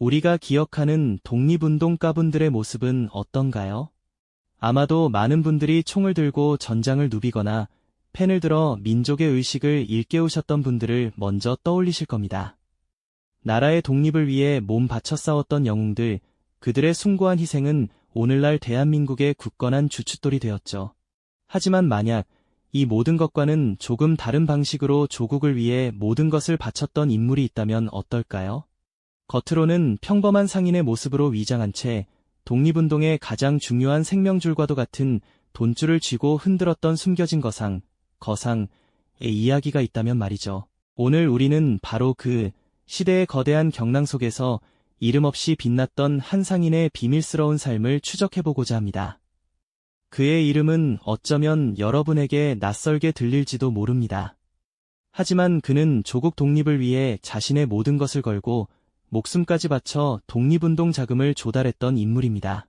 우리가 기억하는 독립운동 가분들의 모습은 어떤가요? 아마도 많은 분들이 총을 들고 전장을 누비거나 펜을 들어 민족의 의식을 일깨우셨던 분들을 먼저 떠올리실 겁니다. 나라의 독립을 위해 몸 바쳐 싸웠던 영웅들, 그들의 숭고한 희생은 오늘날 대한민국의 굳건한 주춧돌이 되었죠. 하지만 만약 이 모든 것과는 조금 다른 방식으로 조국을 위해 모든 것을 바쳤던 인물이 있다면 어떨까요? 겉으로는 평범한 상인의 모습으로 위장한 채 독립운동의 가장 중요한 생명줄과도 같은 돈줄을 쥐고 흔들었던 숨겨진 거상의 이야기가 있다면 말이죠. 오늘 우리는 바로 그 시대의 거대한 경랑 속에서 이름 없이 빛났던 한 상인의 비밀스러운 삶을 추적해보고자 합니다. 그의 이름은 어쩌면 여러분에게 낯설게 들릴지도 모릅니다. 하지만 그는 조국 독립을 위해 자신의 모든 것을 걸고 목숨까지 바쳐 독립운동 자금을 조달했던 인물입니다.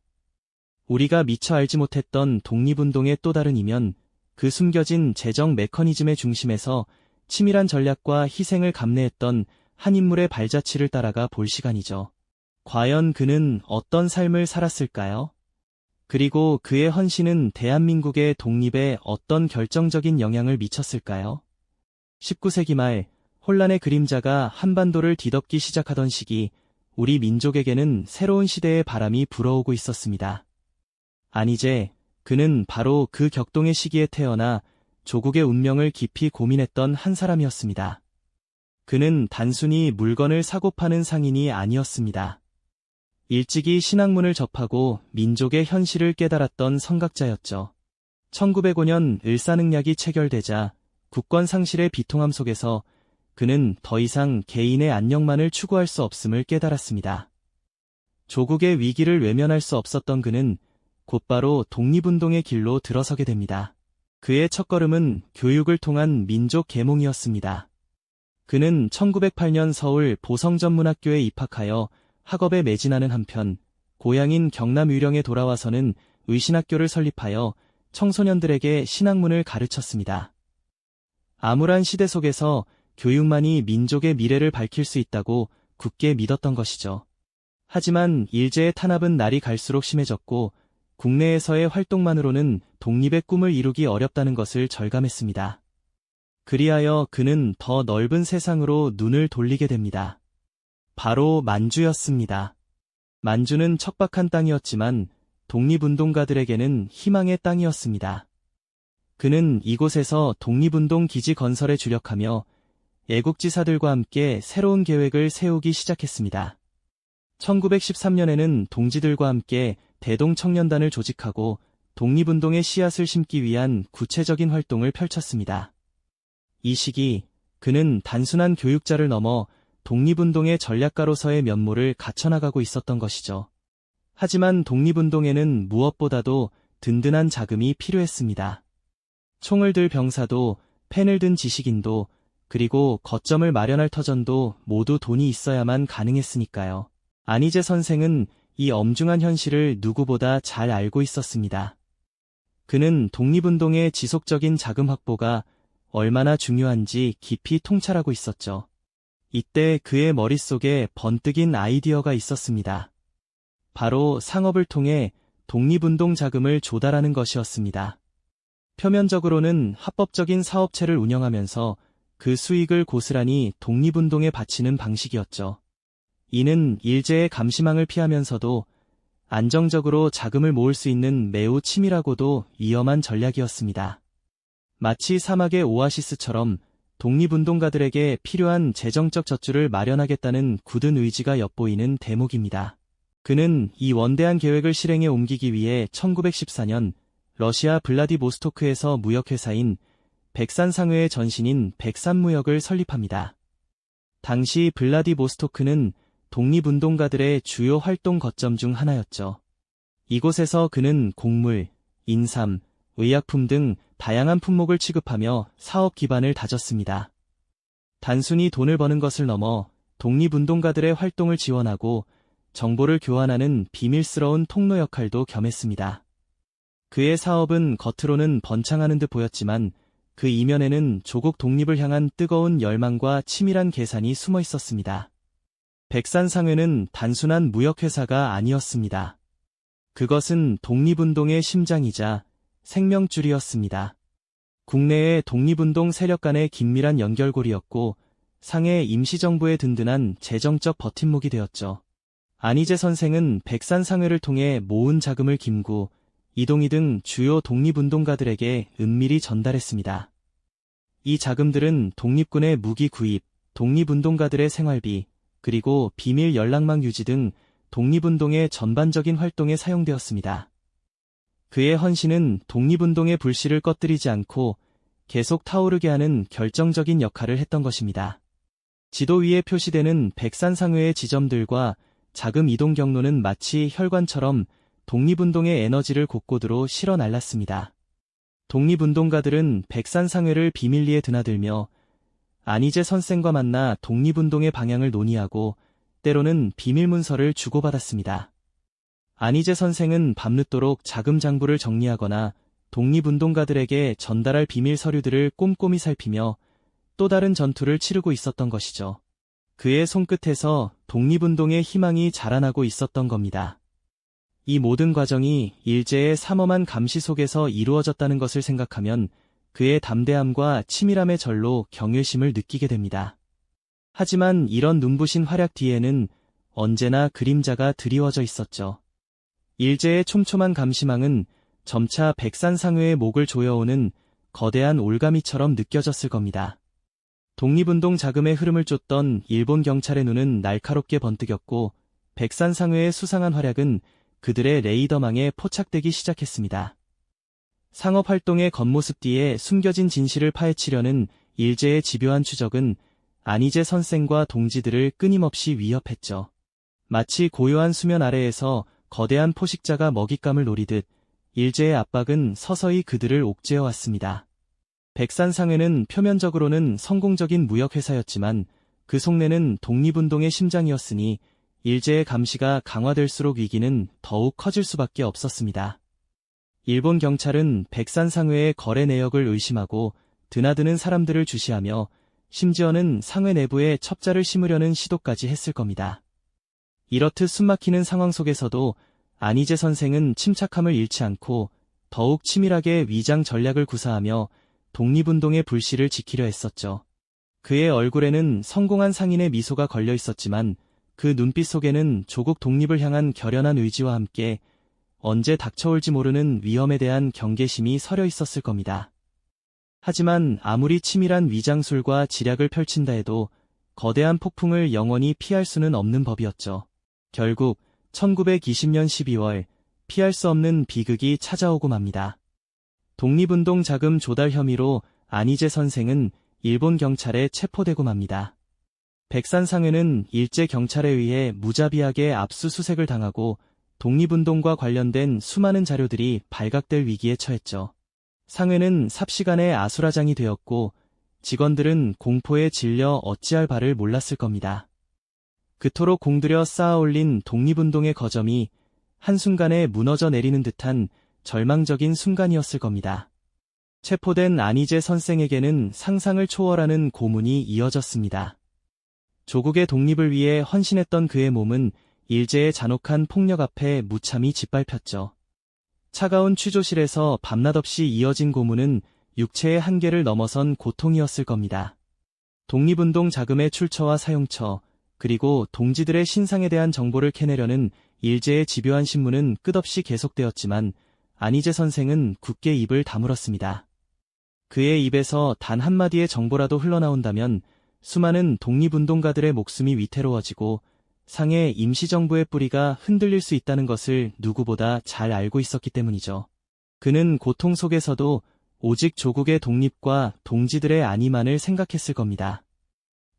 우리가 미처 알지 못했던 독립운동의 또 다른 이면, 그 숨겨진 재정 메커니즘의 중심에서 치밀한 전략과 희생을 감내했던 한 인물의 발자취를 따라가 볼 시간이죠. 과연 그는 어떤 삶을 살았을까요? 그리고 그의 헌신은 대한민국의 독립에 어떤 결정적인 영향을 미쳤을까요? 19세기 말 혼란의 그림자가 한반도를 뒤덮기 시작하던 시기, 우리 민족에게는 새로운 시대의 바람이 불어오고 있었습니다. 안희재, 그는 바로 그 격동의 시기에 태어나 조국의 운명을 깊이 고민했던 한 사람이었습니다. 그는 단순히 물건을 사고 파는 상인이 아니었습니다. 일찍이 신학문을 접하고 민족의 현실을 깨달았던 선각자였죠. 1905년 을사늑약이 체결되자 국권 상실의 비통함 속에서 그는 더 이상 개인의 안녕만을 추구할 수 없음을 깨달았습니다. 조국의 위기를 외면할 수 없었던 그는 곧바로 독립운동의 길로 들어서게 됩니다. 그의 첫걸음은 교육을 통한 민족 계몽이었습니다. 그는 1908년 서울 보성전문학교에 입학하여 학업에 매진하는 한편, 고향인 경남 유령에 돌아와서는 의신학교를 설립하여 청소년들에게 신학문을 가르쳤습니다. 암울한 시대 속에서 교육만이 민족의 미래를 밝힐 수 있다고 굳게 믿었던 것이죠. 하지만 일제의 탄압은 날이 갈수록 심해졌고 국내에서의 활동만으로는 독립의 꿈을 이루기 어렵다는 것을 절감했습니다. 그리하여 그는 더 넓은 세상으로 눈을 돌리게 됩니다. 바로 만주였습니다. 만주는 척박한 땅이었지만 독립운동가들에게는 희망의 땅이었습니다. 그는 이곳에서 독립운동 기지 건설에 주력하며 애국지사들과 함께 새로운 계획을 세우기 시작했습니다. 1913년에는 동지들과 함께 대동청년단을 조직하고 독립운동의 씨앗을 심기 위한 구체적인 활동을 펼쳤습니다. 이 시기 그는 단순한 교육자를 넘어 독립운동의 전략가로서의 면모를 갖춰나가고 있었던 것이죠. 하지만 독립운동에는 무엇보다도 든든한 자금이 필요했습니다. 총을 들 병사도, 펜을 든 지식인도, 그리고 거점을 마련할 터전도 모두 돈이 있어야만 가능했으니까요. 안희재 선생은 이 엄중한 현실을 누구보다 잘 알고 있었습니다. 그는 독립운동의 지속적인 자금 확보가 얼마나 중요한지 깊이 통찰하고 있었죠. 이때 그의 머릿속에 번뜩인 아이디어가 있었습니다. 바로 상업을 통해 독립운동 자금을 조달하는 것이었습니다. 표면적으로는 합법적인 사업체를 운영하면서 그 수익을 고스란히 독립운동에 바치는 방식이었죠. 이는 일제의 감시망을 피하면서도 안정적으로 자금을 모을 수 있는 매우 치밀하고도 위험한 전략이었습니다. 마치 사막의 오아시스처럼 독립운동가들에게 필요한 재정적 젖줄을 마련하겠다는 굳은 의지가 엿보이는 대목입니다. 그는 이 원대한 계획을 실행에 옮기기 위해 1914년 러시아 블라디보스토크에서 무역회사인 백산상회의 전신인 백산무역을 설립합니다. 당시 블라디보스토크는 독립운동가들의 주요 활동 거점 중 하나였죠. 이곳에서 그는 곡물, 인삼, 의약품 등 다양한 품목을 취급하며 사업 기반을 다졌습니다. 단순히 돈을 버는 것을 넘어 독립운동가들의 활동을 지원하고 정보를 교환하는 비밀스러운 통로 역할도 겸했습니다. 그의 사업은 겉으로는 번창하는 듯 보였지만 그 이면에는 조국 독립을 향한 뜨거운 열망과 치밀한 계산이 숨어 있었습니다. 백산상회는 단순한 무역회사가 아니었습니다. 그것은 독립운동의 심장이자 생명줄이었습니다. 국내의 독립운동 세력 간의 긴밀한 연결고리였고 상해 임시정부의 든든한 재정적 버팀목이 되었죠. 안희재 선생은 백산상회를 통해 모은 자금을 김구, 이동희 등 주요 독립운동가들에게 은밀히 전달했습니다. 이 자금들은 독립군의 무기 구입, 독립운동가들의 생활비, 그리고 비밀 연락망 유지 등 독립운동의 전반적인 활동에 사용되었습니다. 그의 헌신은 독립운동의 불씨를 꺼뜨리지 않고 계속 타오르게 하는 결정적인 역할을 했던 것입니다. 지도 위에 표시되는 백산상회의 지점들과 자금 이동 경로는 마치 혈관처럼 독립운동의 에너지를 곳곳으로 실어 날랐습니다. 독립운동가들은 백산상회를 비밀리에 드나들며 안희재 선생과 만나 독립운동의 방향을 논의하고 때로는 비밀문서를 주고받았습니다. 안희재 선생은 밤늦도록 자금 장부를 정리하거나 독립운동가들에게 전달할 비밀 서류들을 꼼꼼히 살피며 또 다른 전투를 치르고 있었던 것이죠. 그의 손끝에서 독립운동의 희망이 자라나고 있었던 겁니다. 이 모든 과정이 일제의 삼엄한 감시 속에서 이루어졌다는 것을 생각하면 그의 담대함과 치밀함의 절로 경외심을 느끼게 됩니다. 하지만 이런 눈부신 활약 뒤에는 언제나 그림자가 드리워져 있었죠. 일제의 촘촘한 감시망은 점차 백산상회의 목을 조여오는 거대한 올가미처럼 느껴졌을 겁니다. 독립운동 자금의 흐름을 쫓던 일본 경찰의 눈은 날카롭게 번뜩였고 백산상회의 수상한 활약은 그들의 레이더망에 포착되기 시작했습니다. 상업활동의 겉모습 뒤에 숨겨진 진실을 파헤치려는 일제의 집요한 추적은 안희재 선생과 동지들을 끊임없이 위협했죠. 마치 고요한 수면 아래에서 거대한 포식자가 먹잇감을 노리듯 일제의 압박은 서서히 그들을 옥죄어왔습니다. 백산상회는 표면적으로는 성공적인 무역회사였지만 그 속내는 독립운동의 심장이었으니 일제의 감시가 강화될수록 위기는 더욱 커질 수밖에 없었습니다. 일본 경찰은 백산상회의 거래 내역을 의심하고 드나드는 사람들을 주시하며 심지어는 상회 내부에 첩자를 심으려는 시도까지 했을 겁니다. 이렇듯 숨막히는 상황 속에서도 안희재 선생은 침착함을 잃지 않고 더욱 치밀하게 위장 전략을 구사하며 독립운동의 불씨를 지키려 했었죠. 그의 얼굴에는 성공한 상인의 미소가 걸려 있었지만 그 눈빛 속에는 조국 독립을 향한 결연한 의지와 함께 언제 닥쳐올지 모르는 위험에 대한 경계심이 서려 있었을 겁니다. 하지만 아무리 치밀한 위장술과 지략을 펼친다 해도 거대한 폭풍을 영원히 피할 수는 없는 법이었죠. 결국 1920년 12월 피할 수 없는 비극이 찾아오고 맙니다. 독립운동 자금 조달 혐의로 안희재 선생은 일본 경찰에 체포되고 맙니다. 백산상회는 일제 경찰에 의해 무자비하게 압수수색을 당하고 독립운동과 관련된 수많은 자료들이 발각될 위기에 처했죠. 상회는 삽시간에 아수라장이 되었고 직원들은 공포에 질려 어찌할 바를 몰랐을 겁니다. 그토록 공들여 쌓아올린 독립운동의 거점이 한순간에 무너져 내리는 듯한 절망적인 순간이었을 겁니다. 체포된 안희재 선생에게는 상상을 초월하는 고문이 이어졌습니다. 조국의 독립을 위해 헌신했던 그의 몸은 일제의 잔혹한 폭력 앞에 무참히 짓밟혔죠. 차가운 취조실에서 밤낮없이 이어진 고문은 육체의 한계를 넘어선 고통이었을 겁니다. 독립운동 자금의 출처와 사용처, 그리고 동지들의 신상에 대한 정보를 캐내려는 일제의 집요한 신문은 끝없이 계속되었지만 안희재 선생은 굳게 입을 다물었습니다. 그의 입에서 단 한마디의 정보라도 흘러나온다면 수많은 독립운동가들의 목숨이 위태로워지고 상해 임시정부의 뿌리가 흔들릴 수 있다는 것을 누구보다 잘 알고 있었기 때문이죠. 그는 고통 속에서도 오직 조국의 독립과 동지들의 안위만을 생각했을 겁니다.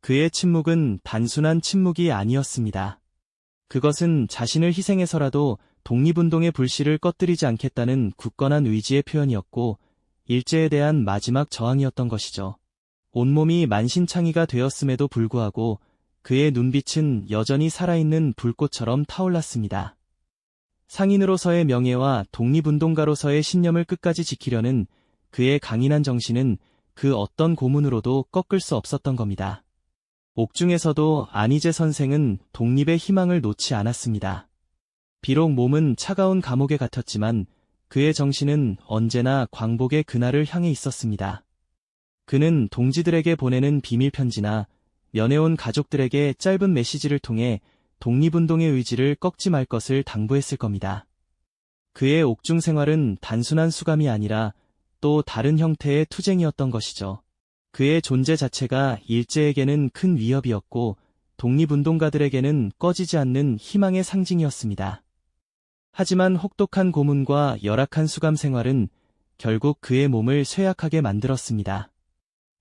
그의 침묵은 단순한 침묵이 아니었습니다. 그것은 자신을 희생해서라도 독립운동의 불씨를 꺼뜨리지 않겠다는 굳건한 의지의 표현이었고 일제에 대한 마지막 저항이었던 것이죠. 온몸이 만신창이가 되었음에도 불구하고 그의 눈빛은 여전히 살아있는 불꽃처럼 타올랐습니다. 상인으로서의 명예와 독립운동가로서의 신념을 끝까지 지키려는 그의 강인한 정신은 그 어떤 고문으로도 꺾을 수 없었던 겁니다. 옥중에서도 안희재 선생은 독립의 희망을 놓지 않았습니다. 비록 몸은 차가운 감옥에 갇혔지만 그의 정신은 언제나 광복의 그날을 향해 있었습니다. 그는 동지들에게 보내는 비밀 편지나 면회온 가족들에게 짧은 메시지를 통해 독립운동의 의지를 꺾지 말 것을 당부했을 겁니다. 그의 옥중 생활은 단순한 수감이 아니라 또 다른 형태의 투쟁이었던 것이죠. 그의 존재 자체가 일제에게는 큰 위협이었고 독립운동가들에게는 꺼지지 않는 희망의 상징이었습니다. 하지만 혹독한 고문과 열악한 수감 생활은 결국 그의 몸을 쇠약하게 만들었습니다.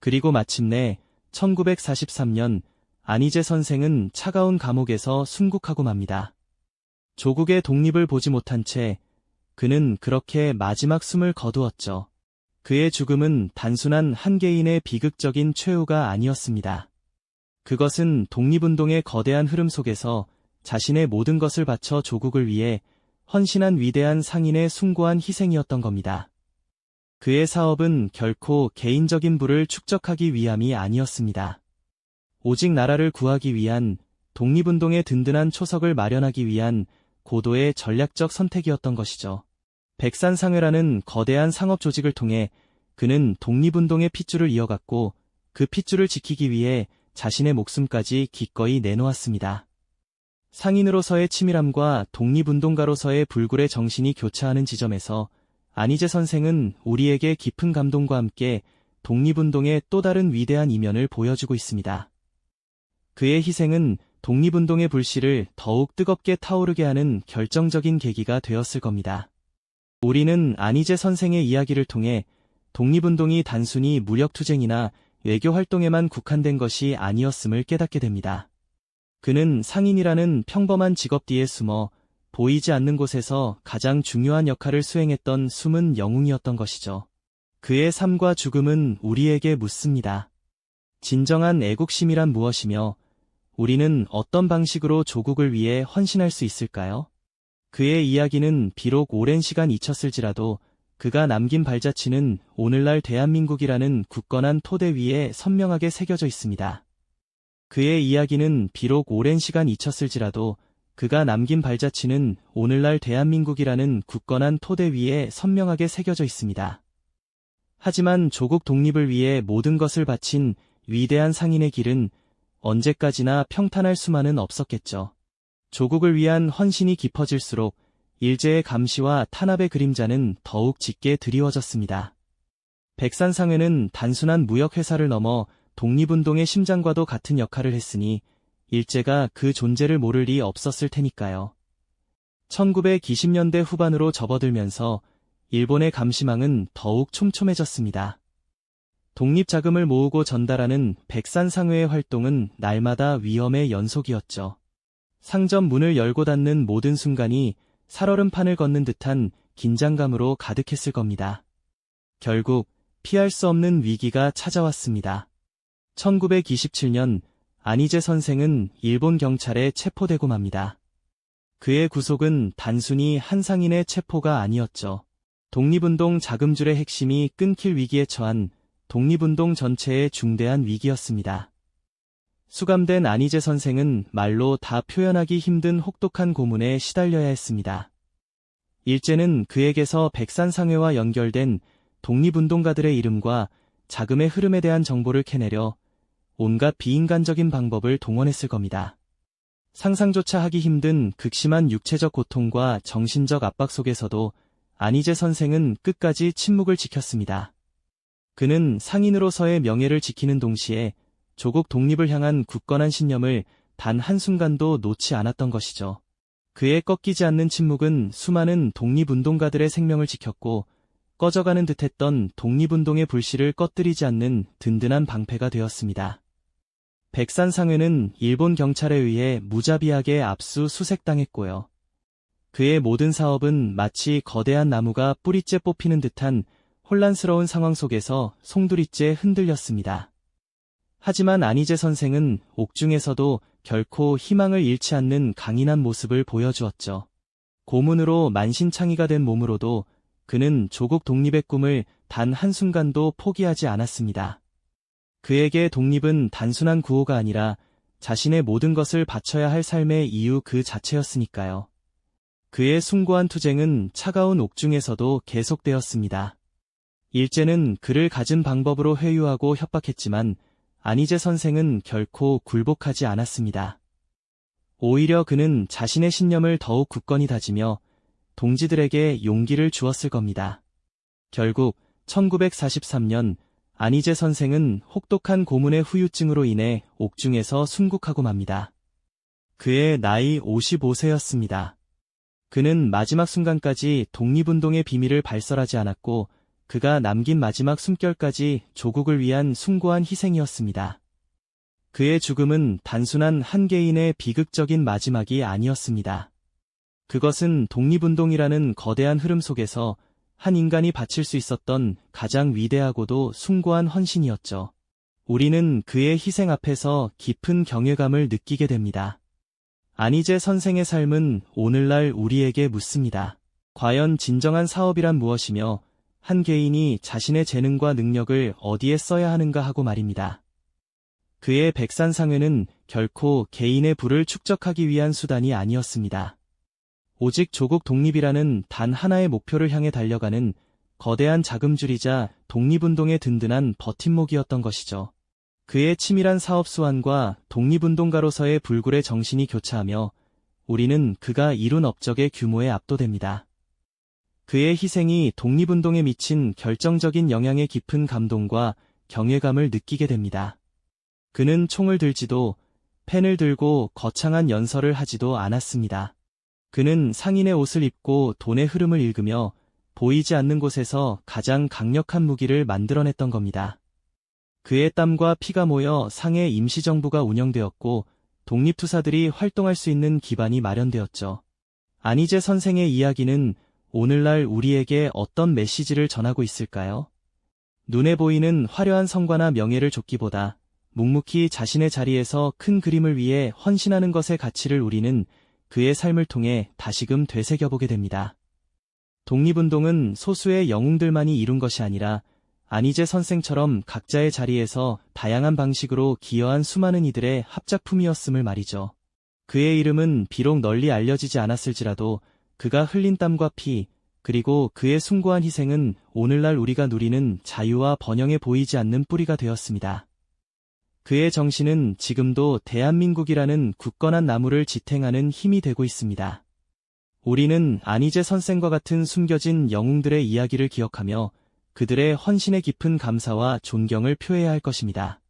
그리고 마침내 1943년 안희재 선생은 차가운 감옥에서 순국하고 맙니다. 조국의 독립을 보지 못한 채 그는 그렇게 마지막 숨을 거두었죠. 그의 죽음은 단순한 한 개인의 비극적인 최후가 아니었습니다. 그것은 독립운동의 거대한 흐름 속에서 자신의 모든 것을 바쳐 조국을 위해 헌신한 위대한 상인의 숭고한 희생이었던 겁니다. 그의 사업은 결코 개인적인 부를 축적하기 위함이 아니었습니다. 오직 나라를 구하기 위한, 독립운동의 든든한 초석을 마련하기 위한 고도의 전략적 선택이었던 것이죠. 백산상회라는 거대한 상업 조직을 통해 그는 독립운동의 핏줄을 이어갔고 그 핏줄을 지키기 위해 자신의 목숨까지 기꺼이 내놓았습니다. 상인으로서의 치밀함과 독립운동가로서의 불굴의 정신이 교차하는 지점에서 안희재 선생은 우리에게 깊은 감동과 함께 독립운동의 또 다른 위대한 이면을 보여주고 있습니다. 그의 희생은 독립운동의 불씨를 더욱 뜨겁게 타오르게 하는 결정적인 계기가 되었을 겁니다. 우리는 안희재 선생의 이야기를 통해 독립운동이 단순히 무력투쟁이나 외교활동에만 국한된 것이 아니었음을 깨닫게 됩니다. 그는 상인이라는 평범한 직업 뒤에 숨어 보이지 않는 곳에서 가장 중요한 역할을 수행했던 숨은 영웅이었던 것이죠. 그의 삶과 죽음은 우리에게 묻습니다. 진정한 애국심이란 무엇이며 우리는 어떤 방식으로 조국을 위해 헌신할 수 있을까요? 그의 이야기는 비록 오랜 시간 잊혔을지라도 그가 남긴 발자취는 오늘날 대한민국이라는 굳건한 토대 위에 선명하게 새겨져 있습니다. 그의 이야기는 비록 오랜 시간 잊혔을지라도 그가 남긴 발자취는 오늘날 대한민국이라는 굳건한 토대 위에 선명하게 새겨져 있습니다. 하지만 조국 독립을 위해 모든 것을 바친 위대한 상인의 길은 언제까지나 평탄할 수만은 없었겠죠. 조국을 위한 헌신이 깊어질수록 일제의 감시와 탄압의 그림자는 더욱 짙게 드리워졌습니다. 백산상회는 단순한 무역회사를 넘어 독립운동의 심장과도 같은 역할을 했으니 일제가 그 존재를 모를 리 없었을 테니까요. 1920년대 후반으로 접어들면서 일본의 감시망은 더욱 촘촘해졌습니다. 독립자금을 모으고 전달하는 백산상회의 활동은 날마다 위험의 연속이었죠. 상점 문을 열고 닫는 모든 순간이 살얼음판을 걷는 듯한 긴장감으로 가득했을 겁니다. 결국 피할 수 없는 위기가 찾아왔습니다. 1927년 안희재 선생은 일본 경찰에 체포되고 맙니다. 그의 구속은 단순히 한 상인의 체포가 아니었죠. 독립운동 자금줄의 핵심이 끊길 위기에 처한 독립운동 전체의 중대한 위기였습니다. 수감된 안희재 선생은 말로 다 표현하기 힘든 혹독한 고문에 시달려야 했습니다. 일제는 그에게서 백산상회와 연결된 독립운동가들의 이름과 자금의 흐름에 대한 정보를 캐내려 온갖 비인간적인 방법을 동원했을 겁니다. 상상조차 하기 힘든 극심한 육체적 고통과 정신적 압박 속에서도 안희재 선생은 끝까지 침묵을 지켰습니다. 그는 상인으로서의 명예를 지키는 동시에 조국 독립을 향한 굳건한 신념을 단 한순간도 놓지 않았던 것이죠. 그의 꺾이지 않는 침묵은 수많은 독립운동가들의 생명을 지켰고 꺼져가는 듯했던 독립운동의 불씨를 꺼뜨리지 않는 든든한 방패가 되었습니다. 백산상회는 일본 경찰에 의해 무자비하게 압수수색당했고요. 그의 모든 사업은 마치 거대한 나무가 뿌리째 뽑히는 듯한 혼란스러운 상황 속에서 송두리째 흔들렸습니다. 하지만 안희재 선생은 옥중에서도 결코 희망을 잃지 않는 강인한 모습을 보여주었죠. 고문으로 만신창이가 된 몸으로도 그는 조국 독립의 꿈을 단 한순간도 포기하지 않았습니다. 그에게 독립은 단순한 구호가 아니라 자신의 모든 것을 바쳐야 할 삶의 이유 그 자체였으니까요. 그의 숭고한 투쟁은 차가운 옥중에서도 계속되었습니다. 일제는 그를 갖은 방법으로 회유하고 협박했지만 안희제 선생은 결코 굴복하지 않았습니다. 오히려 그는 자신의 신념을 더욱 굳건히 다지며 동지들에게 용기를 주었을 겁니다. 결국 1943년 안희제 선생은 혹독한 고문의 후유증으로 인해 옥중에서 순국하고 맙니다. 그의 나이 55세였습니다. 그는 마지막 순간까지 독립운동의 비밀을 발설하지 않았고 그가 남긴 마지막 숨결까지 조국을 위한 숭고한 희생이었습니다. 그의 죽음은 단순한 한 개인의 비극적인 마지막이 아니었습니다. 그것은 독립운동이라는 거대한 흐름 속에서 한 인간이 바칠 수 있었던 가장 위대하고도 숭고한 헌신이었죠. 우리는 그의 희생 앞에서 깊은 경외감을 느끼게 됩니다. 안희제 선생의 삶은 오늘날 우리에게 묻습니다. 과연 진정한 사업이란 무엇이며 한 개인이 자신의 재능과 능력을 어디에 써야 하는가 하고 말입니다. 그의 백산상회는 결코 개인의 부를 축적하기 위한 수단이 아니었습니다. 오직 조국 독립이라는 단 하나의 목표를 향해 달려가는 거대한 자금줄이자 독립운동의 든든한 버팀목이었던 것이죠. 그의 치밀한 사업 수완과 독립운동가로서의 불굴의 정신이 교차하며 우리는 그가 이룬 업적의 규모에 압도됩니다. 그의 희생이 독립운동에 미친 결정적인 영향의 깊은 감동과 경외감을 느끼게 됩니다. 그는 총을 들지도 펜을 들고 거창한 연설을 하지도 않았습니다. 그는 상인의 옷을 입고 돈의 흐름을 읽으며 보이지 않는 곳에서 가장 강력한 무기를 만들어냈던 겁니다. 그의 땀과 피가 모여 상해 임시정부가 운영되었고 독립투사들이 활동할 수 있는 기반이 마련되었죠. 안희제 선생의 이야기는 오늘날 우리에게 어떤 메시지를 전하고 있을까요? 눈에 보이는 화려한 성과나 명예를 좇기보다 묵묵히 자신의 자리에서 큰 그림을 위해 헌신하는 것의 가치를 우리는 그의 삶을 통해 다시금 되새겨보게 됩니다. 독립운동은 소수의 영웅들만이 이룬 것이 아니라 안희제 선생처럼 각자의 자리에서 다양한 방식으로 기여한 수많은 이들의 합작품이었음을 말이죠. 그의 이름은 비록 널리 알려지지 않았을지라도 그가 흘린 땀과 피, 그리고 그의 숭고한 희생은 오늘날 우리가 누리는 자유와 번영에 보이지 않는 뿌리가 되었습니다. 그의 정신은 지금도 대한민국이라는 굳건한 나무를 지탱하는 힘이 되고 있습니다. 우리는 안희제 선생과 같은 숨겨진 영웅들의 이야기를 기억하며 그들의 헌신에 깊은 감사와 존경을 표해야 할 것입니다.